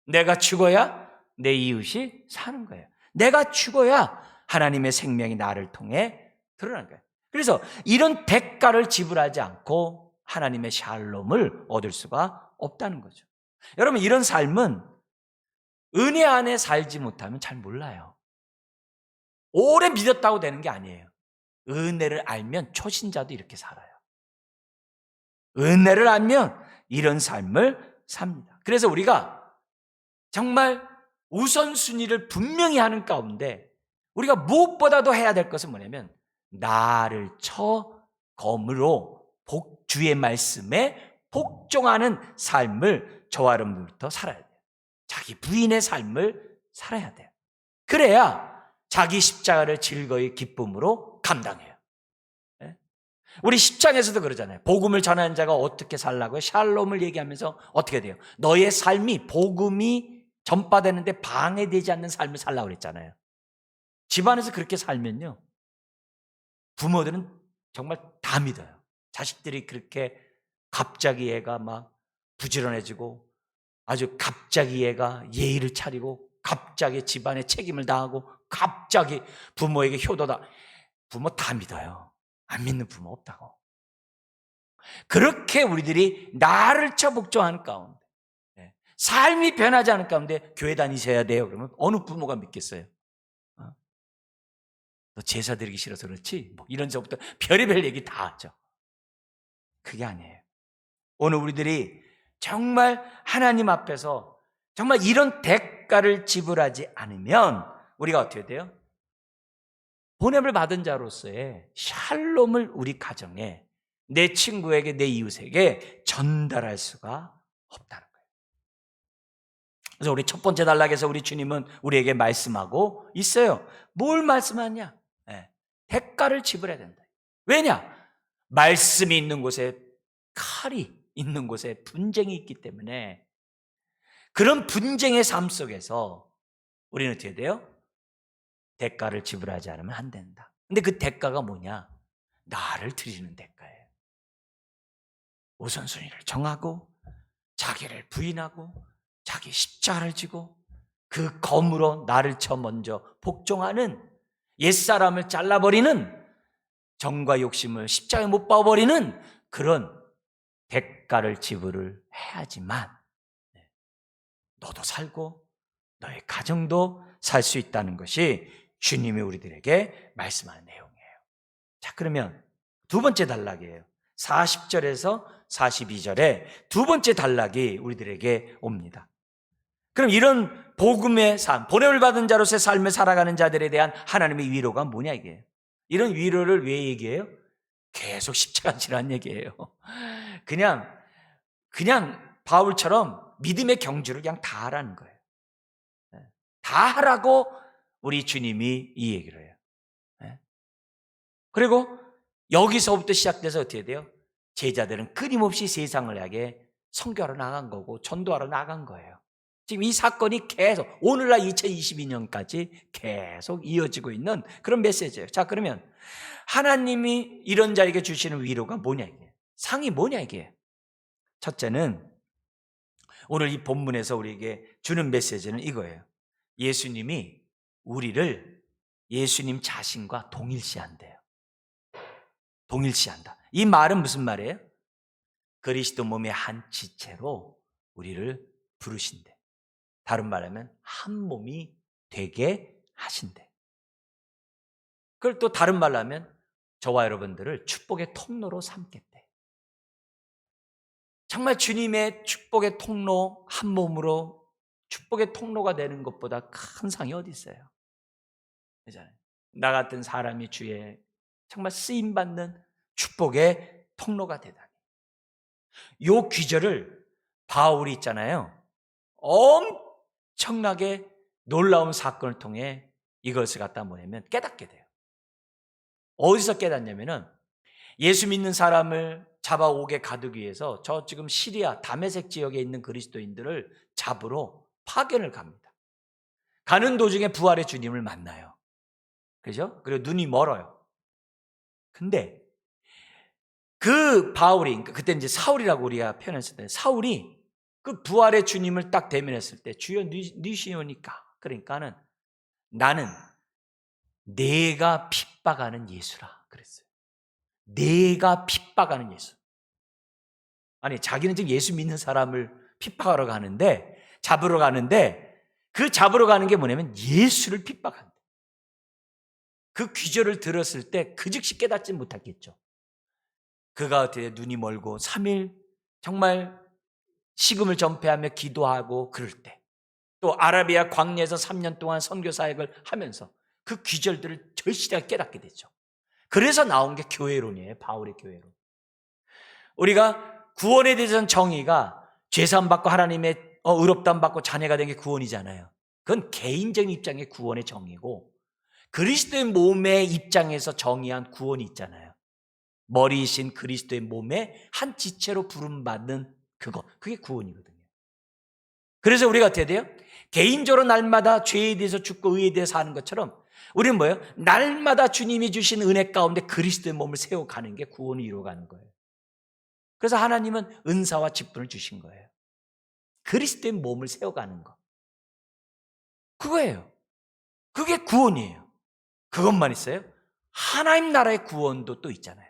내가 죽어야 내 이웃이 사는 거예요. 내가 죽어야 하나님의 생명이 나를 통해 드러나는 거예요. 그래서 이런 대가를 지불하지 않고 하나님의 샬롬을 얻을 수가 없다는 거죠. 여러분, 이런 삶은 은혜 안에 살지 못하면 잘 몰라요. 오래 믿었다고 되는 게 아니에요. 은혜를 알면 초신자도 이렇게 살아요. 은혜를 알면 이런 삶을 삽니다. 그래서 우리가 정말 우선순위를 분명히 하는 가운데 우리가 무엇보다도 해야 될 것은 뭐냐면 나를 쳐 검으로 주의 말씀에 복종하는 삶을 저와 여러분부터 살아야 돼요. 자기 부인의 삶을 살아야 돼요. 그래야 자기 십자가를 즐거이 기쁨으로 감당해요. 우리 10장에서도 그러잖아요. 복음을 전하는 자가 어떻게 살라고요? 샬롬을 얘기하면서 어떻게 돼요? 너의 삶이 복음이 전파되는데 방해되지 않는 삶을 살라고 그랬잖아요. 집안에서 그렇게 살면요, 부모들은 정말 다 믿어요. 자식들이 그렇게 갑자기 얘가 막 부지런해지고 아주 갑자기 얘가 예의를 차리고 갑자기 집안에 책임을 다하고 갑자기 부모에게 효도다. 부모 다 믿어요. 안 믿는 부모 없다고. 그렇게 우리들이 나를 쳐 복종하는 가운데 삶이 변하지 않은 가운데 교회 다니셔야 돼요. 그러면 어느 부모가 믿겠어요? 너 제사 드리기 싫어서 그렇지? 뭐 이런 저부터 별의별 얘기 다 하죠. 그게 아니에요. 오늘 우리들이 정말 하나님 앞에서 정말 이런 대가를 지불하지 않으면 우리가 어떻게 돼요? 보냄을 받은 자로서의 샬롬을 우리 가정에, 내 친구에게, 내 이웃에게 전달할 수가 없다는 거예요. 그래서 우리 첫 번째 단락에서 우리 주님은 우리에게 말씀하고 있어요. 뭘 말씀하냐? 대가를 지불해야 된다. 왜냐? 말씀이 있는 곳에 칼이 있는 곳에 분쟁이 있기 때문에 그런 분쟁의 삶 속에서 우리는 어떻게 돼요? 대가를 지불하지 않으면 안 된다. 근데 그 대가가 뭐냐? 나를 드리는 대가예요. 우선순위를 정하고 자기를 부인하고 자기 십자가를 지고 그 검으로 나를 쳐 먼저 복종하는, 옛사람을 잘라버리는, 정과 욕심을 십자가에 못 박아버리는 그런 대가를 지불을 해야지만 너도 살고 너의 가정도 살 수 있다는 것이 주님이 우리들에게 말씀하는 내용이에요. 자, 그러면 두 번째 단락이에요. 40절에서 42절에 두 번째 단락이 우리들에게 옵니다. 그럼 이런 복음의 삶, 보냄을 받은 자로서의 삶을 살아가는 자들에 대한 하나님의 위로가 뭐냐 이게. 이런 위로를 왜 얘기해요? 계속 십자가 지라는 얘기예요. 그냥 바울처럼 믿음의 경주를 그냥 다 하라는 거예요. 다 하라고 우리 주님이 이 얘기를 해요. 그리고 여기서부터 시작돼서 어떻게 돼요? 제자들은 끊임없이 세상을 향해 선교하러 나간 거고 전도하러 나간 거예요. 지금 이 사건이 계속 오늘날 2022년까지 계속 이어지고 있는 그런 메시지예요. 자, 그러면 하나님이 이런 자에게 주시는 위로가 뭐냐 이게? 상이 뭐냐 이게? 첫째는 오늘 이 본문에서 우리에게 주는 메시지는 이거예요. 예수님이 우리를 예수님 자신과 동일시한대요. 동일시한다. 이 말은 무슨 말이에요? 그리스도 몸의 한 지체로 우리를 부르신대. 다른 말하면 한 몸이 되게 하신대. 그걸 또 다른 말로 하면 저와 여러분들을 축복의 통로로 삼겠대. 정말 주님의 축복의 통로, 한 몸으로 축복의 통로가 되는 것보다 큰 상이 어디 있어요? 그렇잖아요. 나 같은 사람이 주의 정말 쓰임받는 축복의 통로가 되다니. 요 귀절을 바울이 있잖아요. 엄청나게 놀라운 사건을 통해 이것을 갖다 뭐냐면 깨닫게 돼요. 어디서 깨닫냐면은 예수 믿는 사람을 잡아오게 가두기 위해서 저 지금 시리아 다메섹 지역에 있는 그리스도인들을 잡으러 파견을 갑니다. 가는 도중에 부활의 주님을 만나요. 그죠? 그리고 눈이 멀어요. 근데 그 바울이, 그러니까 그때 이제 사울이라고 우리가 표현했을 때, 사울이 그 부활의 주님을 딱 대면했을 때, 주여 니시오니까, 그러니까는 나는 내가 핍박하는 예수라 그랬어요. 내가 핍박하는 예수. 아니, 자기는 지금 예수 믿는 사람을 핍박하러 가는데, 잡으러 가는데, 그 잡으러 가는 게 뭐냐면 예수를 핍박한다. 그 귀절을 들었을 때 그 즉시 깨닫지 못했겠죠. 그가 어떻게 눈이 멀고 3일 정말 식음을 전폐하며 기도하고 그럴 때, 또 아라비아 광야에서 3년 동안 선교 사역을 하면서 그 귀절들을 절실하게 깨닫게 되죠. 그래서 나온 게 교회론이에요. 바울의 교회론. 우리가 구원에 대해서는 정의가 죄사함 받고 하나님의 의롭다함 받고 자녀가 된 게 구원이잖아요. 그건 개인적인 입장의 구원의 정의고, 그리스도의 몸의 입장에서 정의한 구원이 있잖아요. 머리이신 그리스도의 몸에 한 지체로 부름받는 그게 구원이거든요. 그래서 우리가 어떻게 돼요? 개인적으로 날마다 죄에 대해서 죽고 의에 대해서 사는 것처럼 우리는 뭐예요? 날마다 주님이 주신 은혜 가운데 그리스도의 몸을 세워가는 게 구원을 이루어가는 거예요. 그래서 하나님은 은사와 직분을 주신 거예요. 그리스도의 몸을 세워가는 거. 그거예요. 그게 구원이에요. 그것만 있어요? 하나님 나라의 구원도 또 있잖아요.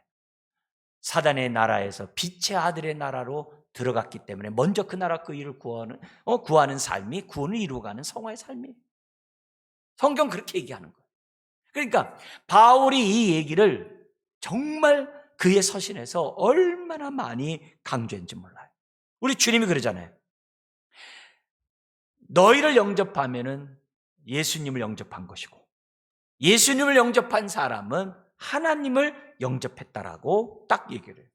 사단의 나라에서 빛의 아들의 나라로 들어갔기 때문에 먼저 그 나라 그 일을 구하는 삶이 구원을 이루어가는 성화의 삶이에요. 성경 그렇게 얘기하는 거예요. 그러니까 바울이 이 얘기를 정말 그의 서신에서 얼마나 많이 강조했는지 몰라요. 우리 주님이 그러잖아요. 너희를 영접하면은 예수님을 영접한 것이고, 예수님을 영접한 사람은 하나님을 영접했다라고 딱 얘기를 해요.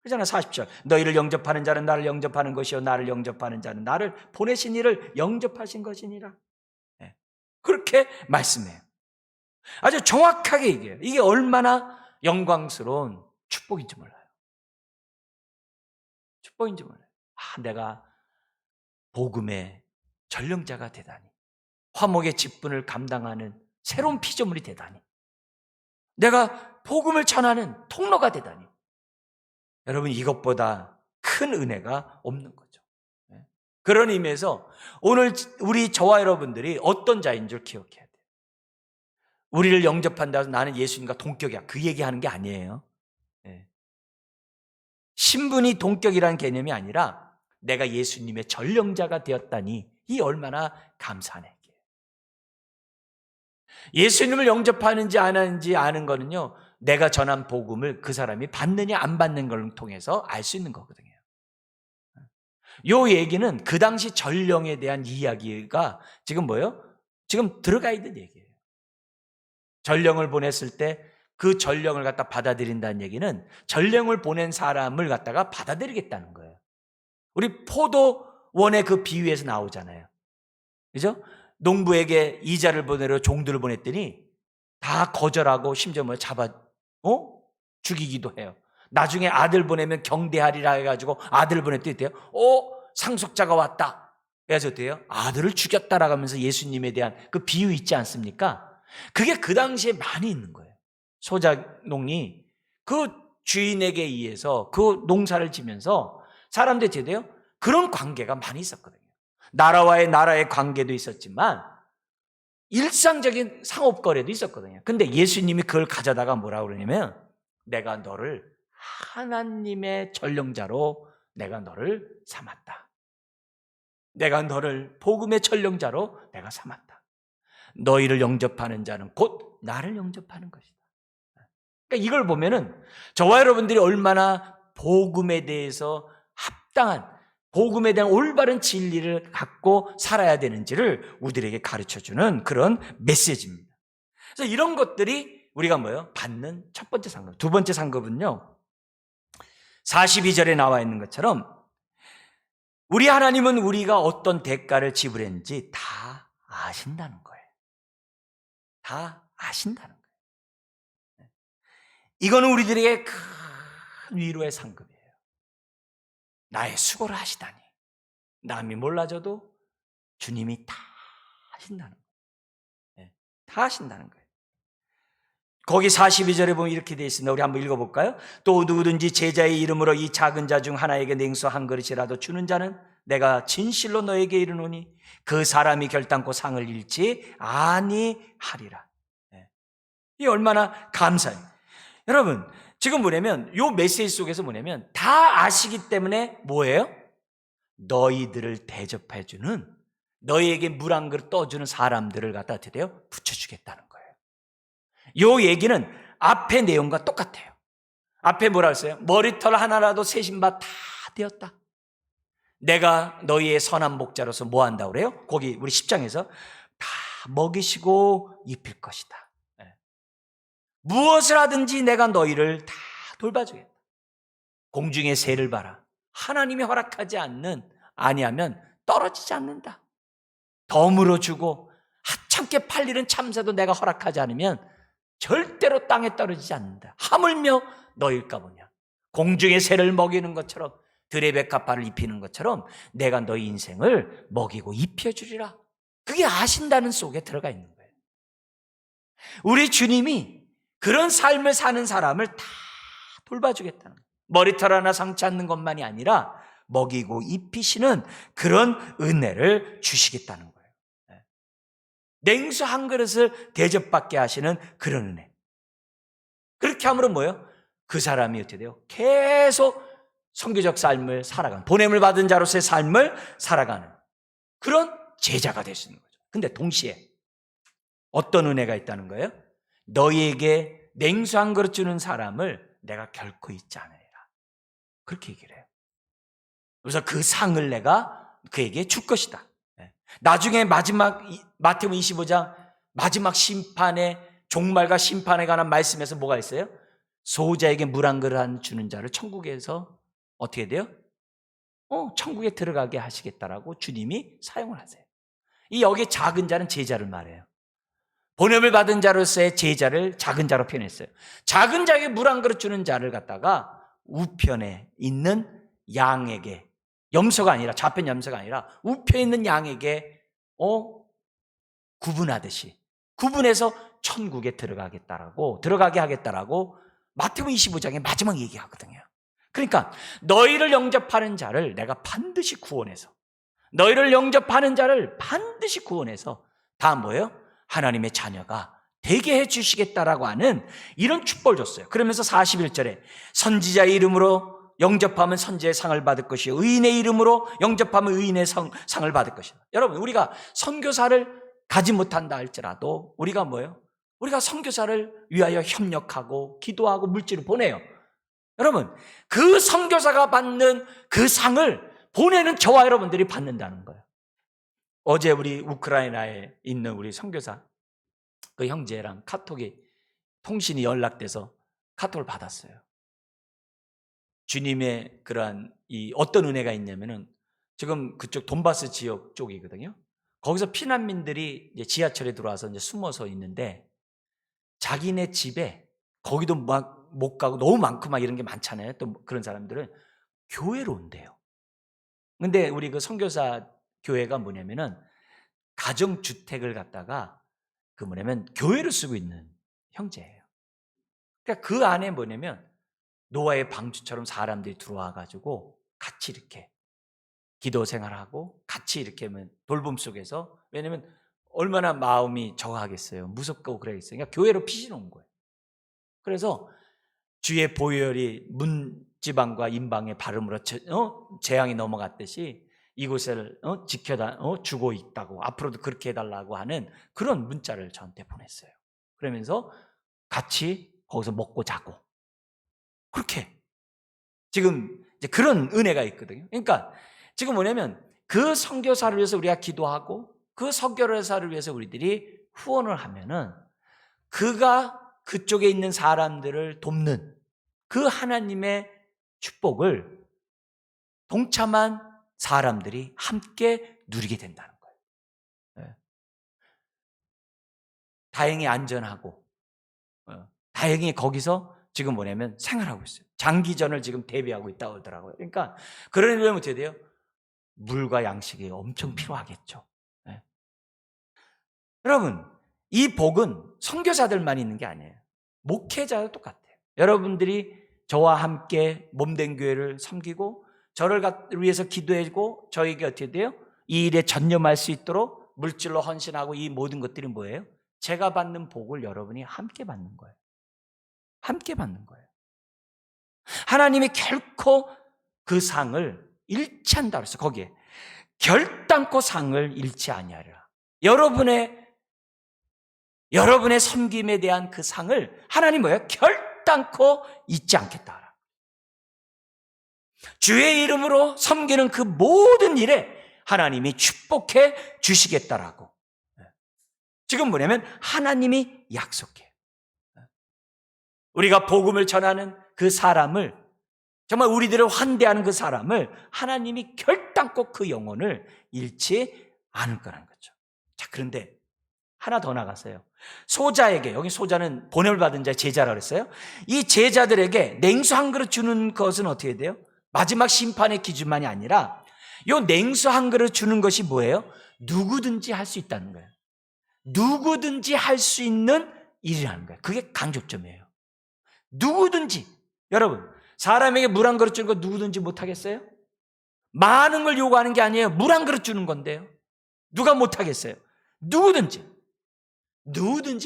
그잖아요. 40절. 너희를 영접하는 자는 나를 영접하는 것이요 나를 영접하는 자는 나를 보내신 이를 영접하신 것이니라. 네. 그렇게 말씀해요. 아주 정확하게 얘기해요. 이게 얼마나 영광스러운 축복인지 몰라요. 축복인지 몰라요. 내가 복음의 전령자가 되다니, 화목의 직분을 감당하는 새로운 피조물이 되다니, 내가 복음을 전하는 통로가 되다니, 여러분 이것보다 큰 은혜가 없는 거죠. 그런 의미에서 오늘 우리 저와 여러분들이 어떤 자인 줄 기억해야 돼요. 우리를 영접한다 해서 나는 예수님과 동격이야, 그 얘기하는 게 아니에요. 신분이 동격이라는 개념이 아니라 내가 예수님의 전령자가 되었다니, 이 얼마나 감사한 얘기예요. 예수님을 영접하는지 안 하는지 아는 거는요, 내가 전한 복음을 그 사람이 받느냐 안 받는 걸 통해서 알 수 있는 거거든요. 이 얘기는 그 당시 전령에 대한 이야기가 지금 뭐예요? 지금 들어가 있는 얘기예요. 전령을 보냈을 때 그 전령을 갖다 받아들인다는 얘기는 전령을 보낸 사람을 갖다가 받아들이겠다는 거예요. 우리 포도원의 그 비유에서 나오잖아요. 그죠? 농부에게 이자를 보내러 종들을 보냈더니 다 거절하고 심지어 죽이기도 해요. 나중에 아들 보내면 경대하리라 해가지고 아들을 보냈더니 돼요. 상속자가 왔다. 그래서 돼요. 아들을 죽였다라고 하면서 예수님에 대한 그 비유 있지 않습니까? 그게 그 당시에 많이 있는 거예요. 소작농이 그 주인에게 의해서 그 농사를 지면서 사람들이 제대로 그런 관계가 많이 있었거든요. 나라의 관계도 있었지만 일상적인 상업거래도 있었거든요. 근데 예수님이 그걸 가져다가 뭐라고 그러냐면, 내가 너를 하나님의 전령자로 내가 너를 삼았다. 내가 너를 복음의 전령자로 내가 삼았다. 너희를 영접하는 자는 곧 나를 영접하는 것이다. 그러니까 이걸 보면은 저와 여러분들이 얼마나 복음에 대해서 합당한, 복음에 대한 올바른 진리를 갖고 살아야 되는지를 우리들에게 가르쳐주는 그런 메시지입니다. 그래서 이런 것들이 우리가 받는 첫 번째 상급. 두 번째 상급은요, 42절에 나와 있는 것처럼 우리 하나님은 우리가 어떤 대가를 지불했는지 다 아신다는 거예요. 다 아신다는 거예요. 이거는 우리들에게 큰 위로의 상급이에요. 나의 수고를 하시다니. 남이 몰라줘도 주님이 다 하신다는 거예요. 네, 다 하신다는 거예요. 거기 42절에 보면 이렇게 되어 있습니다. 우리 한번 읽어볼까요? 또 누구든지 제자의 이름으로 이 작은 자 중 하나에게 냉수 한 그릇이라도 주는 자는 내가 진실로 너에게 이르노니 그 사람이 결단코 상을 잃지 아니하리라. 이 얼마나 감사해요. 여러분, 지금 뭐냐면 이 메시지 속에서 뭐냐면 다 아시기 때문에 뭐예요? 너희들을 대접해주는, 너희에게 물 한 그릇 떠주는 사람들을 갖다 어떻게 돼요? 붙여주겠다는 거예요. 이 얘기는 앞의 내용과 똑같아요. 앞에 뭐라 했어요? 머리털 하나라도 새 신발 다 되었다. 내가 너희의 선한 목자로서 뭐 한다고 그래요? 거기 우리 10장에서 다 먹이시고 입힐 것이다. 무엇을 하든지 내가 너희를 다 돌봐주겠다. 공중의 새를 봐라. 하나님이 허락하지 아니하면 떨어지지 않는다. 덤으로 주고 하찮게 팔리는 참새도 내가 허락하지 않으면 절대로 땅에 떨어지지 않는다. 하물며 너희일까 보냐. 공중의 새를 먹이는 것처럼, 들의 백합화를 입히는 것처럼 내가 너희 인생을 먹이고 입혀주리라. 그게 아신다는 속에 들어가 있는 거예요. 우리 주님이 그런 삶을 사는 사람을 다 돌봐주겠다는 거예요. 머리털 하나 상치 않는 것만이 아니라 먹이고 입히시는 그런 은혜를 주시겠다는 거예요. 냉수 한 그릇을 대접받게 하시는 그런 은혜. 그렇게 함으로 뭐예요? 그 사람이 어떻게 돼요? 계속 선교적 삶을 살아가는, 보냄을 받은 자로서의 삶을 살아가는 그런 제자가 될 수 있는 거죠. 근데 동시에 어떤 은혜가 있다는 거예요? 너희에게 냉수 한 그릇 주는 사람을 내가 결코 잊지 않으리라. 그렇게 얘기를 해요. 그래서 그 상을 내가 그에게 줄 것이다. 나중에 마지막 마태복음 25장 마지막 심판의 종말과 심판에 관한 말씀에서 뭐가 있어요? 소자에게 물 한 그릇 주는 자를 천국에서 어떻게 돼요? 천국에 들어가게 하시겠다라고 주님이 사용을 하세요. 이 여기 작은 자는 제자를 말해요. 보냄을 받은 자로서의 제자를 작은 자로 표현했어요. 작은 자에게 물 한 그릇 주는 자를 갖다가 우편에 있는 양에게, 염소가 아니라, 좌편 염소가 아니라 우편에 있는 양에게 구분하듯이 구분해서 천국에 들어가게 하겠다라고 마태복음 25장의 마지막 얘기하거든요. 그러니까 너희를 영접하는 자를 내가 반드시 구원해서, 너희를 영접하는 자를 반드시 구원해서 다 뭐예요? 하나님의 자녀가 되게 해주시겠다라고 하는 이런 축복을 줬어요. 그러면서 41절에 선지자의 이름으로 영접하면 선지의 상을 받을 것이요 의인의 이름으로 영접하면 의인의 상을 받을 것이다. 여러분, 우리가 선교사를 가지 못한다 할지라도 우리가 뭐예요? 우리가 선교사를 위하여 협력하고 기도하고 물질을 보내요. 여러분, 그 선교사가 받는 그 상을 보내는 저와 여러분들이 받는다는 거예요. 어제 우리 우크라이나에 있는 우리 선교사 그 형제랑 카톡이 통신이 연락돼서 카톡을 받았어요. 주님의 그러한 어떤 은혜가 있냐면은 지금 그쪽 돈바스 지역 쪽이거든요. 거기서 피난민들이 이제 지하철에 들어와서 이제 숨어서 있는데 자기네 집에 거기도 막 못 가고 너무 많고 막 이런 게 많잖아요. 또 그런 사람들은 교회로 온대요. 근데 우리 그 선교사 교회가 뭐냐면은 가정주택을 갖다가 그 뭐냐면 교회를 쓰고 있는 형제예요. 그러니까 그 안에 뭐냐면 노아의 방주처럼 사람들이 들어와 가지고 같이 이렇게 기도 생활하고 같이 이렇게 돌봄 속에서, 왜냐면 얼마나 마음이 저하겠어요. 무섭고 그래야겠어요. 그러니까 교회로 피신 온 거예요. 그래서 주의 보혈이 문지방과 임방의 발음으로 재앙이 넘어갔듯이 이곳을 주고 있다고, 앞으로도 그렇게 해달라고 하는 그런 문자를 저한테 보냈어요. 그러면서 같이 거기서 먹고 자고 그렇게 지금 이제 그런 은혜가 있거든요. 그러니까 지금 뭐냐면 그 선교사를 위해서 우리가 기도하고 그 선교사를 위해서 우리들이 후원을 하면은 그가 그쪽에 있는 사람들을 돕는 그 하나님의 축복을 동참한 사람들이 함께 누리게 된다는 거예요. 다행히 안전하고 다행히 거기서 지금 뭐냐면 생활하고 있어요. 장기전을 지금 대비하고 있다고 하더라고요. 그러니까 그러려면 어떻게 돼요? 물과 양식이 엄청 필요하겠죠. 네. 여러분, 이 복은 선교사들만 있는 게 아니에요. 목회자도 똑같아요. 여러분들이 저와 함께 몸된 교회를 섬기고 저를 위해서 기도해주고 저에게 어떻게 돼요? 이 일에 전념할 수 있도록 물질로 헌신하고 이 모든 것들이 뭐예요? 제가 받는 복을 여러분이 함께 받는 거예요. 함께 받는 거예요. 하나님이 결코 그 상을 잃지 않는다 그랬어요. 거기에 결단코 상을 잃지 아니하리라. 여러분의 섬김에 대한 그 상을 하나님 뭐예요? 결단코 잊지 않겠다. 주의 이름으로 섬기는 그 모든 일에 하나님이 축복해 주시겠다라고. 지금 뭐냐면 하나님이 약속해요. 우리가 복음을 전하는 그 사람을, 정말 우리들을 환대하는 그 사람을 하나님이 결단코 그 영혼을 잃지 않을 거라는 거죠. 자, 그런데 하나 더 나갔어요. 소자에게, 여기 소자는 보냄을 받은 자의 제자라고 그랬어요. 이 제자들에게 냉수 한 그릇 주는 것은 어떻게 돼요? 마지막 심판의 기준만이 아니라 이 냉수 한 그릇 주는 것이 뭐예요? 누구든지 할 수 있다는 거예요. 누구든지 할 수 있는 일이라는 거예요. 그게 강조점이에요. 누구든지. 여러분, 사람에게 물 한 그릇 주는 거 누구든지 못하겠어요? 많은 걸 요구하는 게 아니에요. 물 한 그릇 주는 건데요. 누가 못하겠어요? 누구든지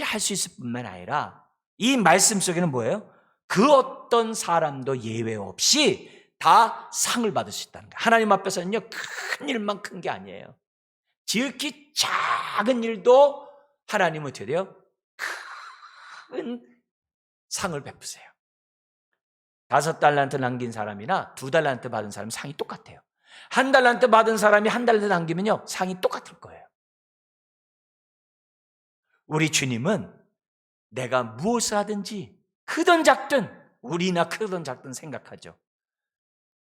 할 수 있을 뿐만 아니라 이 말씀 속에는 뭐예요? 그 어떤 사람도 예외 없이 다 상을 받을 수 있다는 거예요. 하나님 앞에서는요, 큰 일만 큰 게 아니에요. 지극히 작은 일도 하나님은 어떻게 돼요? 큰 상을 베푸세요. 5달란트 남긴 사람이나 2달란트 받은 사람 상이 똑같아요. 1달란트 받은 사람이 1달란트 남기면요, 상이 똑같을 거예요. 우리 주님은 내가 무엇을 하든지 크든 작든, 우리나 크든 작든 생각하죠.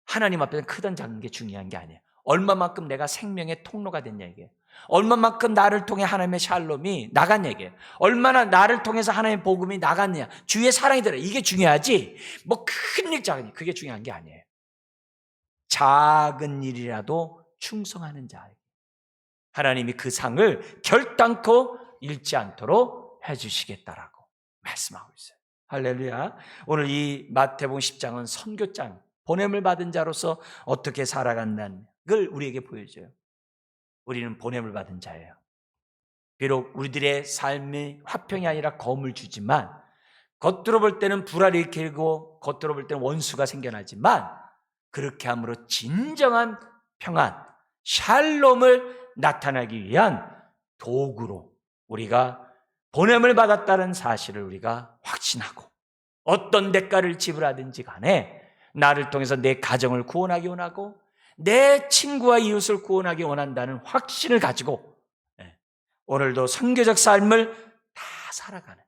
하나님 앞에서는 크든 작은 게 중요한 게 아니에요. 얼마만큼 내가 생명의 통로가 됐냐 이게. 얼마만큼 나를 통해 하나님의 샬롬이 나갔냐 이게. 얼마나 나를 통해서 하나님의 복음이 나갔냐. 주의 사랑이 들어. 이게 중요하지. 뭐 큰 일 작은 일 그게 중요한 게 아니에요. 작은 일이라도 충성하는 자. 하나님이 그 상을 결단코 잃지 않도록 해주시겠다라고 말씀하고 있어요. 할렐루야. 오늘 이 마태복음 10장은 선교장, 보냄을 받은 자로서 어떻게 살아간다는 걸 우리에게 보여줘요. 우리는 보냄을 받은 자예요. 비록 우리들의 삶이 화평이 아니라 검을 주지만, 겉으로 볼 때는 불화를 일으키고 겉으로 볼 때는 원수가 생겨나지만, 그렇게 함으로 진정한 평안, 샬롬을 나타나기 위한 도구로 우리가 보냄을 받았다는 사실을 우리가 확신하고, 어떤 대가를 지불하든지 간에 나를 통해서 내 가정을 구원하기 원하고 내 친구와 이웃을 구원하기 원한다는 확신을 가지고 오늘도 선교적 삶을 다 살아가는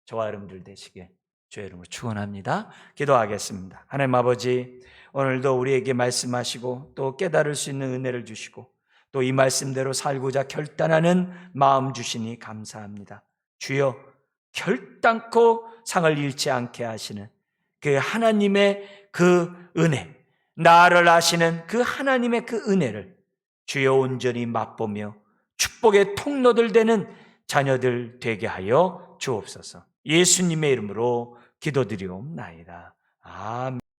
저와 여러분들 되시게 주의 이름으로 축원합니다. 기도하겠습니다. 하나님 아버지, 오늘도 우리에게 말씀하시고 또 깨달을 수 있는 은혜를 주시고 또 이 말씀대로 살고자 결단하는 마음 주시니 감사합니다. 주여, 결단코 상을 잃지 않게 하시는 그 하나님의 그 은혜, 나를 아시는 그 하나님의 그 은혜를 주여 온전히 맛보며 축복의 통로들 되는 자녀들 되게 하여 주옵소서. 예수님의 이름으로 기도드리옵나이다. 아멘.